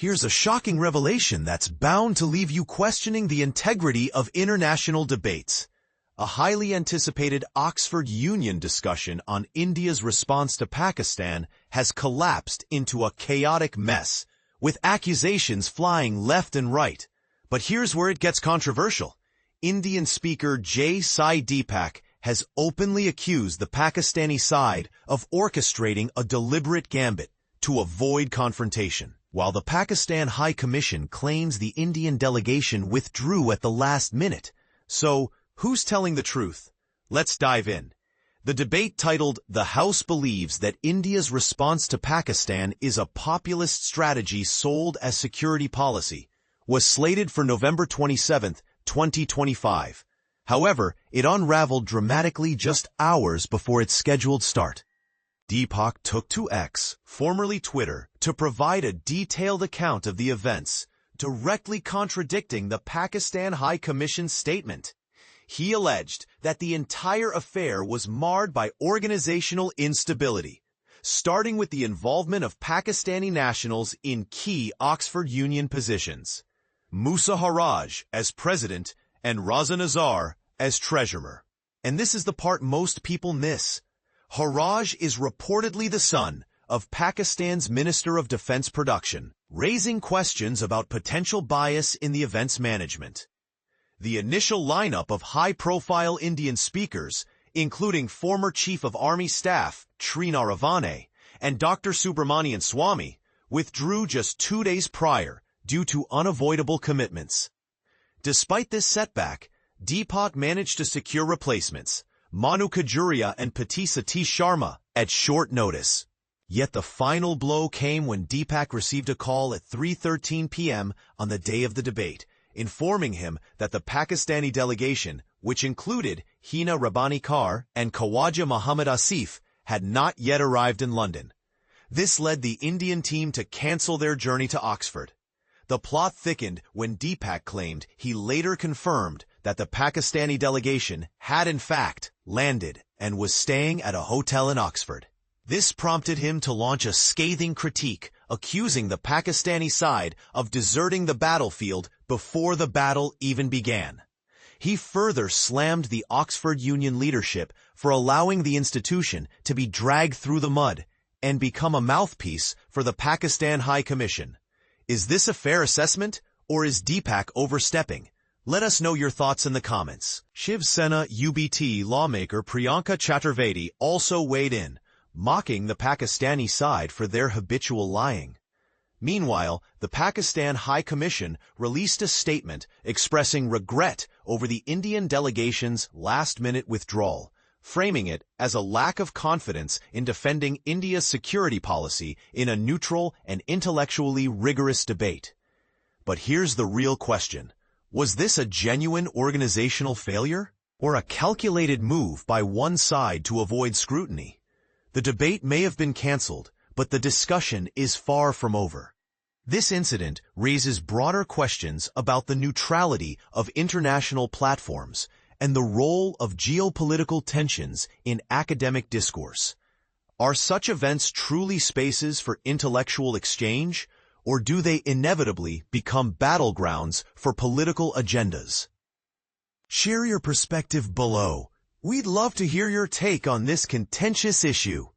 Here's a shocking revelation that's bound to leave you questioning the integrity of international debates. A highly anticipated Oxford Union discussion on India's response to Pakistan has collapsed into a chaotic mess, with accusations flying left and right. But here's where it gets controversial. Indian speaker J Sai Deepak has openly accused the Pakistani side of orchestrating a deliberate gambit to avoid confrontation, while the Pakistan High Commission claims the Indian delegation withdrew at the last minute. So, who's telling the truth? Let's dive in. The debate, titled "The House Believes That India's Response to Pakistan is a Populist Strategy Sold as Security Policy," was slated for November 27, 2025. However, it unraveled dramatically just hours before its scheduled start. Deepak took to X, formerly Twitter, to provide a detailed account of the events, directly contradicting the Pakistan High Commission's statement. He alleged that the entire affair was marred by organizational instability, starting with the involvement of Pakistani nationals in key Oxford Union positions. Moosa Harraj as president and Raza Nazar as treasurer. And this is the part most people miss. Harraj is reportedly the son of Pakistan's Minister of Defense Production, raising questions about potential bias in the event's management. The initial lineup of high-profile Indian speakers, including former Chief of Army Staff Sri Naravane and Dr. Subramanian Swamy, withdrew just 2 days prior due to unavoidable commitments. Despite this setback, Deepak managed to secure replacements, Manu Kajuria and Pati Satish Sharma, at short notice. Yet the final blow came when Deepak received a call at 3:13 p.m. on the day of the debate, informing him that the Pakistani delegation, which included Hina Rabbani Kar and Khawaja Muhammad Asif, had not yet arrived in London. This led the Indian team to cancel their journey to Oxford. The plot thickened when Deepak claimed he later confirmed that the Pakistani delegation had in fact landed and was staying at a hotel in Oxford. This prompted him to launch a scathing critique, accusing the Pakistani side of deserting the battlefield before the battle even began. He further slammed the Oxford Union leadership for allowing the institution to be dragged through the mud and become a mouthpiece for the Pakistan High Commission. Is this a fair assessment, or is Deepak overstepping? Let us know your thoughts in the comments. Shiv Sena UBT lawmaker Priyanka Chaturvedi also weighed in, mocking the Pakistani side for their habitual lying. Meanwhile, the Pakistan High Commission released a statement expressing regret over the Indian delegation's last-minute withdrawal, framing it as a lack of confidence in defending India's security policy in a neutral and intellectually rigorous debate. But here's the real question. Was this a genuine organizational failure, or a calculated move by one side to avoid scrutiny? The debate may have been cancelled, but the discussion is far from over. This incident raises broader questions about the neutrality of international platforms and the role of geopolitical tensions in academic discourse. Are such events truly spaces for intellectual exchange, or do they inevitably become battlegrounds for political agendas? Share your perspective below. We'd love to hear your take on this contentious issue.